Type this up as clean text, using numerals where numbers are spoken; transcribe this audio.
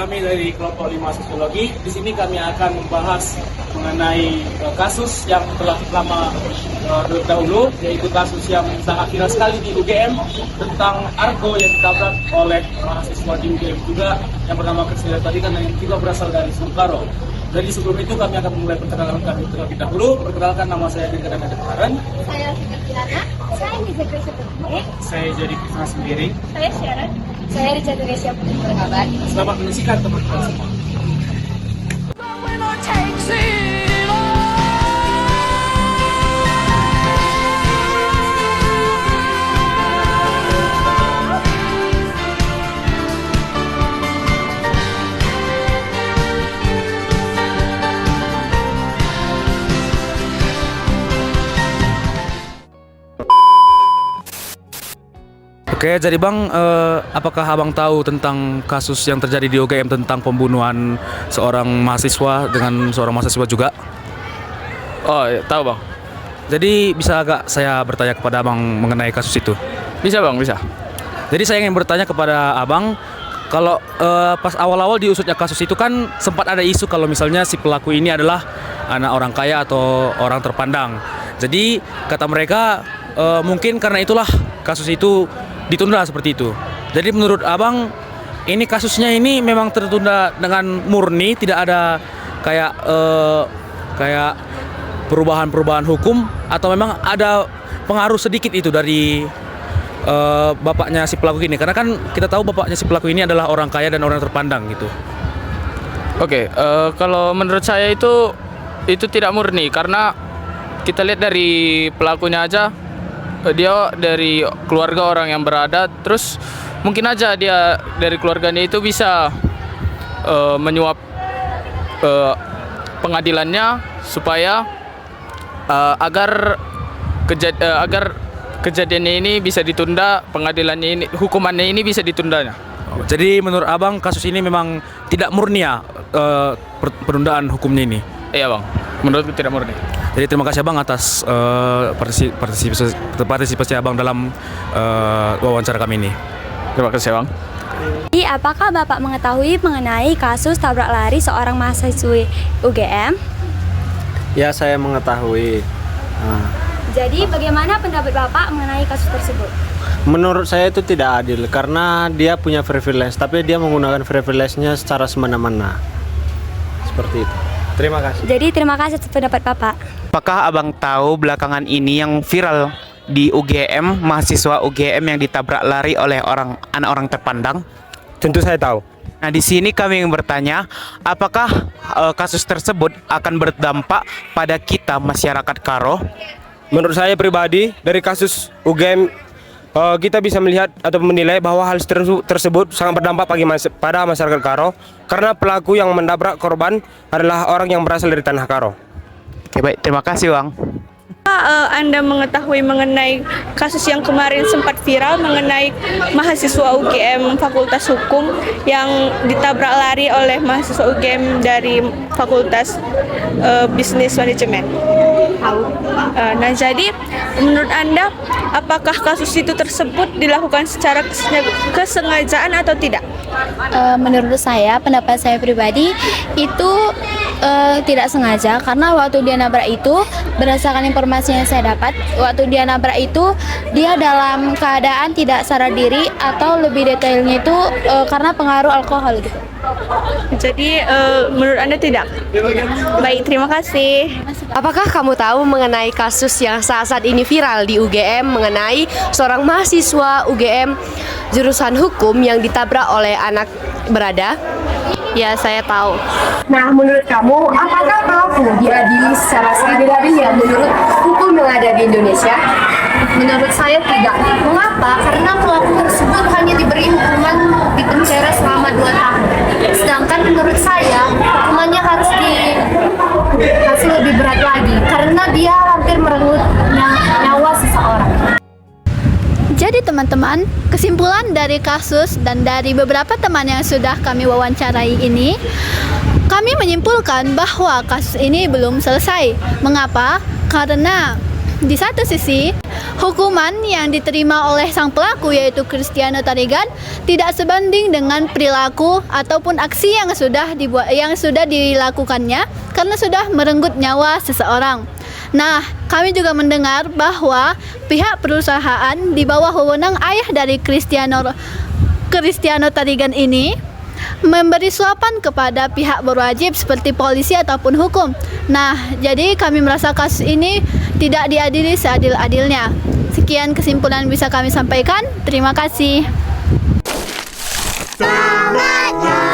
kami dari kelompok 5 Sosiologi. Di sini kami akan membahas mengenai kasus yang telah lama dahulu, yaitu kasus yang sangat viral sekali di UGM tentang Argo yang ditabrak oleh mahasiswa di UGM juga yang bernama Kristina tadi kan yang juga berasal dari Sukaro. Jadi sebelum itu kami akan memulai perkenalan kami terlebih dahulu. Perkenalkan, nama saya Dika Karen. Saya Kirana. Saya Niza Gracia Putri. Saya jadi Krisna sendiri. Saya Sharon. Saya Richard Gracia Putri berkabar. Selamat menyaksikan teman-teman semua. Oke, jadi Bang, apakah Abang tahu tentang kasus yang terjadi di UGM tentang pembunuhan seorang mahasiswa dengan seorang mahasiswa juga? Oh, ya, tahu Bang. Jadi bisa agak saya bertanya kepada Abang mengenai kasus itu? Bisa Bang, bisa. Jadi saya ingin bertanya kepada Abang, kalau pas awal-awal diusutnya kasus itu kan sempat ada isu kalau misalnya si pelaku ini adalah anak orang kaya atau orang terpandang. Jadi kata mereka mungkin karena itulah kasus itu ditunda seperti itu. Jadi menurut Abang, ini kasusnya ini memang tertunda dengan murni, tidak ada kayak perubahan-perubahan hukum, atau memang ada pengaruh sedikit itu dari bapaknya si pelaku ini? Karena kan kita tahu bapaknya si pelaku ini adalah orang kaya dan orang terpandang gitu. Oke, kalau menurut saya itu tidak murni, karena kita lihat dari pelakunya aja, dia dari keluarga orang yang berada, terus mungkin aja dia dari keluarganya itu bisa menyuap pengadilannya supaya agar kejadiannya ini bisa ditunda, pengadilannya ini, hukumannya ini bisa ditundanya. Jadi menurut Abang kasus ini memang tidak murni ya, penundaan hukumnya ini? Iya Bang, menurutku tidak murni. Jadi terima kasih Abang atas partisipasi Abang dalam wawancara kami ini. Terima kasih Bang. Jadi, apakah Bapak mengetahui mengenai kasus tabrak lari seorang mahasiswi UGM? Ya, saya mengetahui. Jadi, bagaimana pendapat Bapak mengenai kasus tersebut? Menurut saya itu tidak adil karena dia punya privilege, tapi dia menggunakan privilege-nya secara semena-mena. Seperti itu. Terima kasih. Jadi, terima kasih atas pendapat Bapak. Apakah Abang tahu belakangan ini yang viral di UGM, mahasiswa UGM yang ditabrak lari oleh anak orang terpandang? Tentu saya tahu. Nah, di sini kami ingin bertanya, apakah kasus tersebut akan berdampak pada kita masyarakat Karo? Menurut saya pribadi, dari kasus UGM kita bisa melihat atau menilai bahwa hal tersebut sangat berdampak pada masyarakat Karo, karena pelaku yang menabrak korban adalah orang yang berasal dari tanah Karo. Oke, baik, terima kasih Bang. Anda mengetahui mengenai kasus yang kemarin sempat viral mengenai mahasiswa UGM Fakultas Hukum yang ditabrak lari oleh mahasiswa UGM dari Fakultas Bisnis Manajemen? Nah, jadi menurut Anda, apakah kasus itu tersebut dilakukan secara kesengajaan atau tidak? Menurut saya, pendapat saya pribadi itu tidak sengaja, karena waktu dia nabrak itu, berdasarkan informasi yang saya dapat, waktu dia nabrak itu dia dalam keadaan tidak sadar diri, atau lebih detailnya itu karena pengaruh alkohol gitu. Jadi menurut Anda tidak? Baik, terima kasih. Apakah kamu tahu mengenai kasus yang saat ini viral di UGM mengenai seorang mahasiswa UGM jurusan hukum yang ditabrak oleh anak berada? Ya, saya tahu. Nah, menurut kamu, apakah pelaku diadili secara seadil ya menurut hukum yang ada di Indonesia? Menurut saya tidak. Mengapa? Karena pelaku tersebut hanya diberi hukuman di penjara selama 2 tahun. Sedangkan menurut saya hukumannya harus dikasih lebih berat lagi, karena dia hampir merenggut nyawa seseorang. Jadi teman-teman, kesimpulan dari kasus dan dari beberapa teman yang sudah kami wawancarai ini, kami menyimpulkan bahwa kasus ini belum selesai. Mengapa? Karena Di satu sisi, hukuman yang diterima oleh sang pelaku yaitu Cristiano Tarigan tidak sebanding dengan perilaku ataupun aksi yang sudah dilakukannya karena sudah merenggut nyawa seseorang. Nah, kami juga mendengar bahwa pihak perusahaan di bawah wewenang ayah dari Cristiano Tarigan ini memberi suapan kepada pihak berwajib seperti polisi ataupun hukum. Nah, jadi kami merasa kasus ini tidak diadili seadil-adilnya. Sekian kesimpulan bisa kami sampaikan. Terima kasih. Selamanya